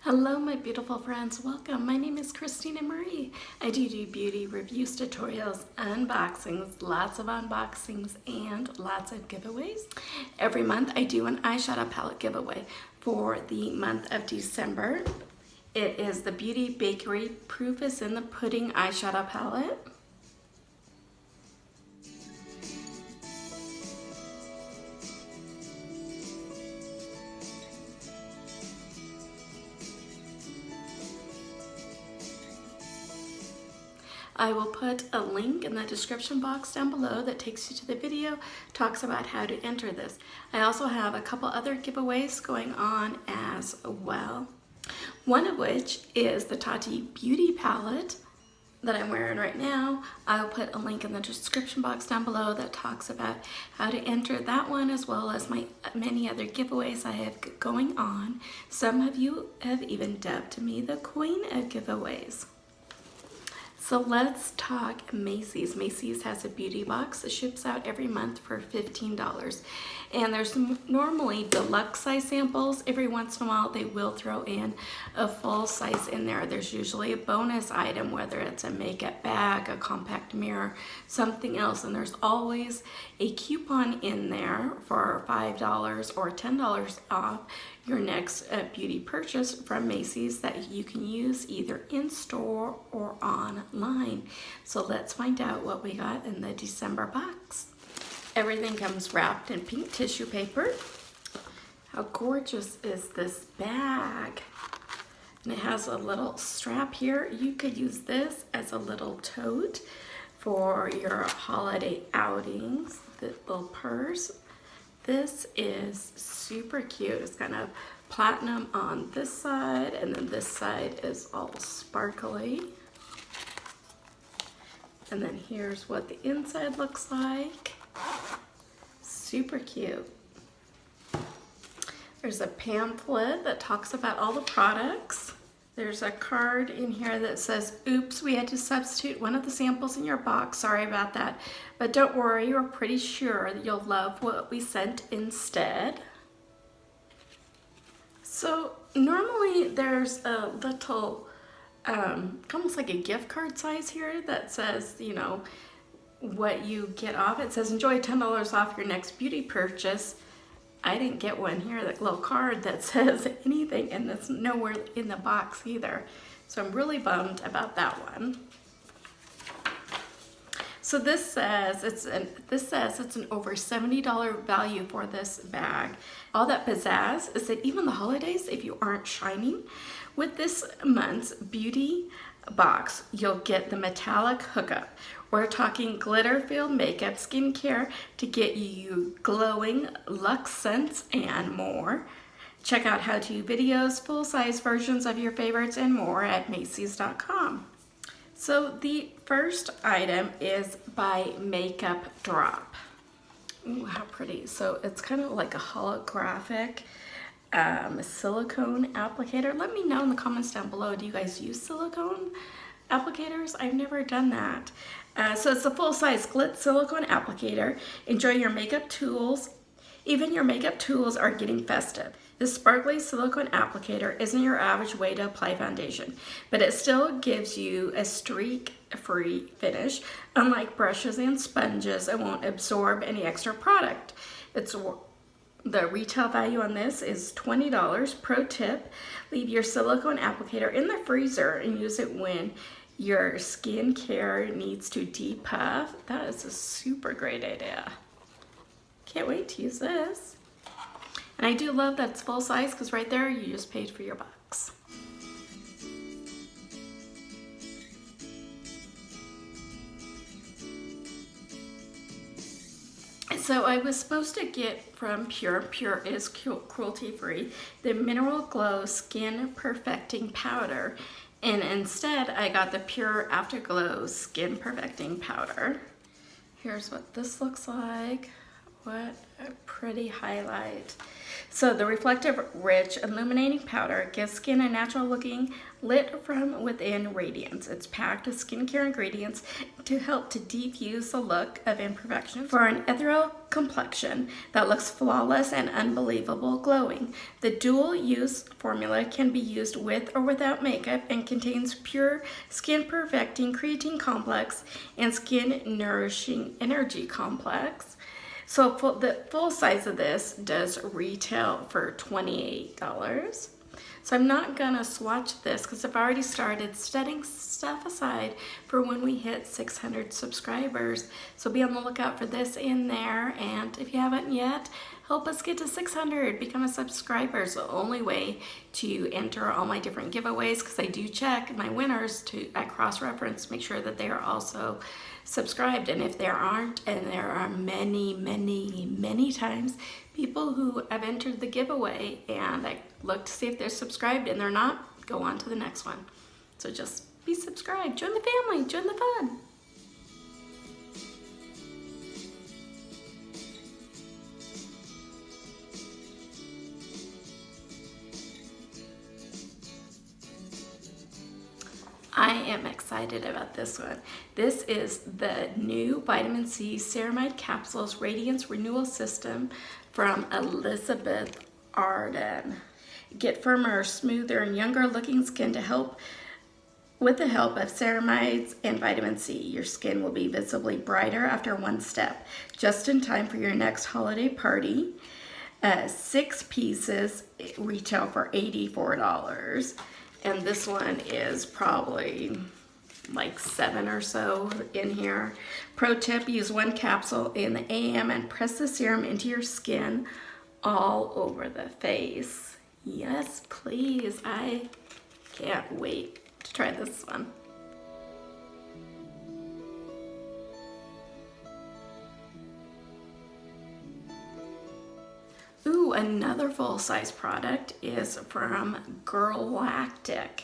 Hello my beautiful friends, welcome. My name is Christina Marie. I do beauty reviews, tutorials, unboxings, lots of unboxings, and lots of giveaways. Every month I do an eyeshadow palette giveaway for the month of December. It is the Beauty Bakery Proof is in the Pudding eyeshadow palette. I will put a link in the description box down below that takes you to the video, talks about how to enter this. I also have a couple other giveaways going on as well. One of which is the Tati Beauty palette that I'm wearing right now. I'll put a link in the description box down below that talks about how to enter that one, as well as my many other giveaways I have going on. Some of you have even dubbed me the Queen of Giveaways. So let's talk Macy's. Macy's has a beauty box that ships out every month for $15. And there's normally deluxe size samples. Every once in a while they will throw in a full size in there. There's usually a bonus item, whether it's a makeup bag, a compact mirror, something else. And there's always a coupon in there for $5 or $10 off your next beauty purchase from Macy's that you can use either in store or online. So let's find out what we got in the December box. Everything comes wrapped in pink tissue paper. How gorgeous is this bag? And it has a little strap here. You could use this as a little tote for your holiday outings, the little purse. This is super cute. It's kind of platinum on this side, and then this side is all sparkly. And then here's what the inside looks like. Super cute. There's a pamphlet that talks about all the products. There's a card in here that says, oops, we had to substitute one of the samples in your box. Sorry about that. But don't worry, we're pretty sure that you'll love what we sent instead. So normally there's a little, almost like a gift card size here that says, you know, what you get off. It says, enjoy $10 off your next beauty purchase. I didn't get one here, that little card that says anything, and it's nowhere in the box either. So I'm really bummed about that one. So this says it's an over $70 value for this bag. All that pizzazz is that even the holidays, if you aren't shining, with this month's beauty box, you'll get the metallic hookup. We're talking glitter-filled makeup, skincare to get you glowing luxe scents and more. Check out how-to videos, full-size versions of your favorites, and more at Macys.com. So the first item is by MakeupDrop. Ooh, how pretty. So it's kind of like a holographic silicone applicator. Let me know in the comments down below, do you guys use silicone applicators? I've never done that. So it's a full-size glit silicone applicator. Enjoy your makeup tools. Even your makeup tools are getting festive. This sparkly silicone applicator isn't your average way to apply foundation, but it still gives you a streak-free finish. Unlike brushes and sponges, it won't absorb any extra product. The retail value on this is $20. Pro tip, leave your silicone applicator in the freezer and use it when your skincare needs to depuff. That is a super great idea. Can't wait to use this. And I do love that it's full size, because right there you just paid for your box. So I was supposed to get from Pure is cruelty free, the Mineral Glow Skin Perfecting Powder. And instead I got the Pure Afterglow Skin Perfecting Powder. Here's what this looks like. What a pretty highlight. So the reflective, rich, illuminating powder gives skin a natural looking, lit from within radiance. It's packed with skincare ingredients to help to diffuse the look of imperfection for an ethereal complexion that looks flawless and unbelievable glowing. The dual use formula can be used with or without makeup and contains pure skin perfecting creatine complex and skin nourishing energy complex. So the full size of this does retail for $28. So I'm not gonna swatch this because I've already started setting stuff aside for when we hit 600 subscribers. So be on the lookout for this in there. And if you haven't yet, help us get to 600, become a subscriber. It's the only way to enter all my different giveaways, because I do check my winners I cross-reference, make sure that they are also subscribed. And if there aren't, and there are many times people who have entered the giveaway and I look to see if they're subscribed and they're not, go on to the next one. So just be subscribed, join the family, join the fun. I am excited about this one. This is the new Vitamin C Ceramide Capsules Radiance Renewal System from Elizabeth Arden. Get firmer, smoother, and younger looking skin to help with the help of ceramides and vitamin C. Your skin will be visibly brighter after one step, just in time for your next holiday party. 6 pieces retail for $84. And this one is probably like 7 or so in here. Pro tip, use 1 capsule in the AM and press the serum into your skin all over the face. Yes, please. I can't wait to try this one. Ooh, another full-size product is from Girlactik.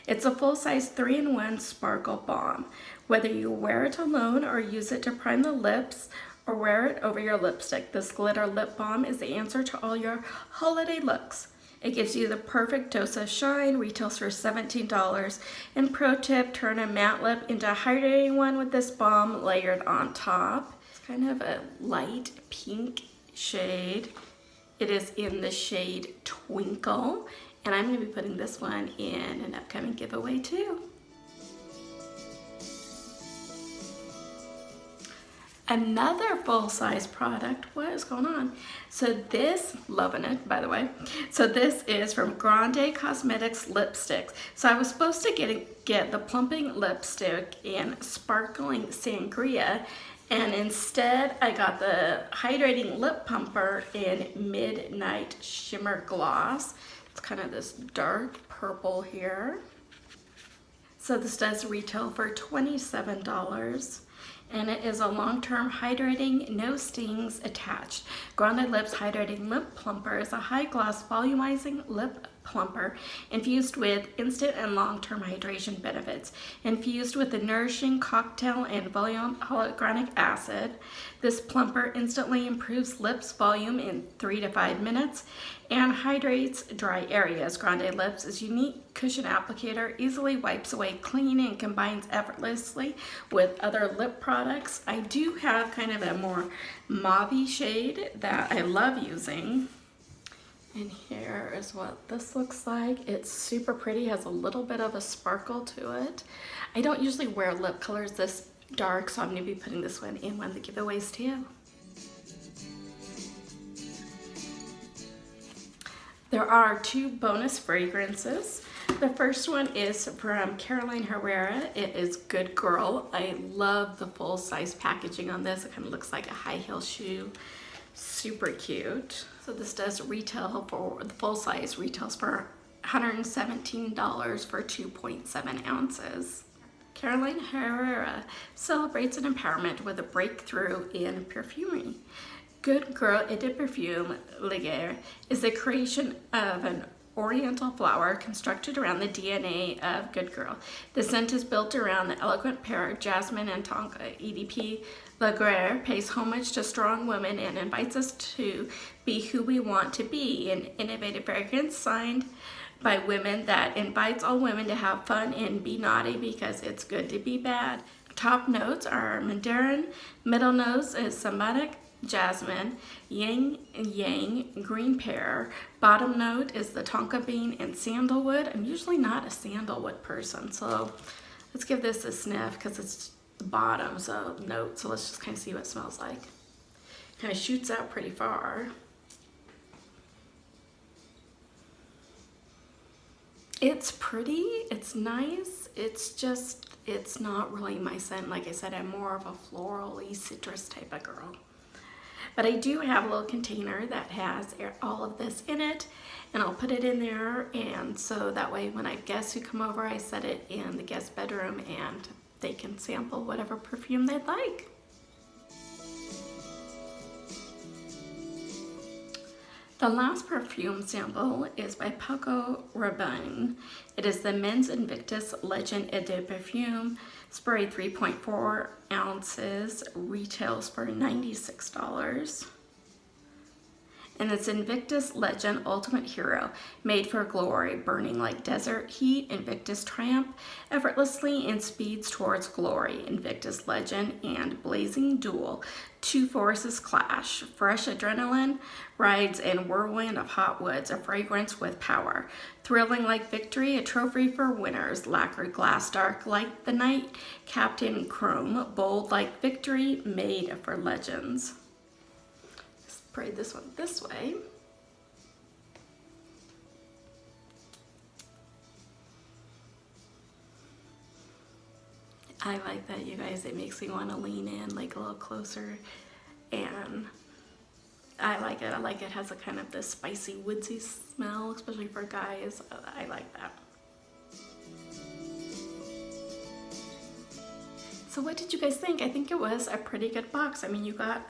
It's a full-size 3-in-1 Sparkle Balm. Whether you wear it alone or use it to prime the lips or wear it over your lipstick, this glitter lip balm is the answer to all your holiday looks. It gives you the perfect dose of shine, retails for $17. And pro tip, turn a matte lip into a hydrating one with this balm layered on top. It's kind of a light pink shade. It is in the shade Twinkle, and I'm going to be putting this one in an upcoming giveaway too. Another full-size product, what is going on? So this, loving it by the way, so this is from Grande Cosmetics lipsticks. So I was supposed to get the plumping lipstick in Sparkling Sangria, and instead I got the hydrating lip pumper in Midnight Shimmer Gloss. It's kind of this dark purple here. So this does retail for $27. And it is a long-term hydrating, no stings attached. Grande Lips Hydrating Lip Plumper is a high-gloss volumizing lip plumper infused with instant and long-term hydration benefits. Infused with the nourishing cocktail and volume hyaluronic acid, this plumper instantly improves lips volume in 3 to 5 minutes and hydrates dry areas. Grande Lips' unique cushion applicator easily wipes away clean and combines effortlessly with other lip products. I do have kind of a more mauve shade that I love using. And here is what this looks like. It's super pretty, has a little bit of a sparkle to it. I don't usually wear lip colors this dark, so I'm gonna be putting this one in one of the giveaways too. There are 2 bonus fragrances. The first one is from Herrera. It is Good Girl. I love the full-size packaging on this. It kind of looks like a high heel shoe. Super cute. So this does retail for, the full size retails for $117 for 2.7 ounces. Herrera celebrates an empowerment with a breakthrough in perfumery. Good Girl Eau de Parfum Légère is the creation of an oriental flower constructed around the DNA of Good Girl. The scent is built around the eloquent pair of jasmine and tonka EDP, Légère pays homage to strong women and invites us to be who we want to be, an innovative fragrance signed by women that invites all women to have fun and be naughty because it's good to be bad. Top notes are mandarin, middle notes is sambatic, jasmine, yin yang, green pear. Bottom note is the tonka bean and sandalwood. I'm usually not a sandalwood person, so let's give this a sniff because it's the bottom note. So let's just kind of see what it smells like. Kind of shoots out pretty far. It's pretty, it's nice, it's not really my scent. Like I said, I'm more of a floral-y citrus type of girl. But I do have a little container that has all of this in it, and I'll put it in there, and so that way when I have guests who come over, I set it in the guest bedroom and they can sample whatever perfume they'd like. The last perfume sample is by Paco Rabanne. It is the Men's Invictus Legend Eau de Parfum, spray 3.4 ounces, retails for $96. And it's Invictus Legend Ultimate Hero, made for glory, burning like desert heat. Invictus triumph effortlessly and speeds towards glory. Invictus Legend and Blazing Duel, two forces clash. Fresh adrenaline rides in whirlwind of hot woods, a fragrance with power. Thrilling like victory, a trophy for winners. Lacquered glass, dark like the night. Captain Chrome, bold like victory, made for legends. Spray this one this way. I like that, you guys. It makes me want to lean in like a little closer, and I like it. I like it has a kind of this spicy woodsy smell, especially for guys. I like that. So what did you guys think? I think it was a pretty good box. I mean, you got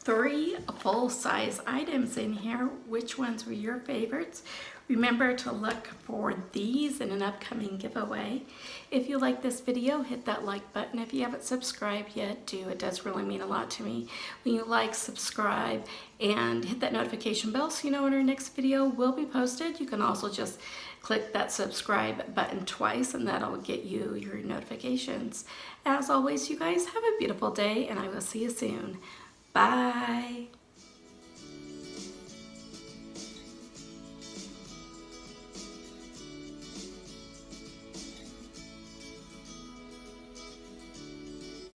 3 full-size items in here. Which ones were your favorites? Remember to look for these in an upcoming giveaway. If you like this video, hit that like button. If you haven't subscribed yet, do. It does really mean a lot to me when you like, subscribe, and hit that notification bell so you know when our next video will be posted. You can also just click that subscribe button twice and that'll get you your notifications. As always, you guys have a beautiful day and I will see you soon. Bye.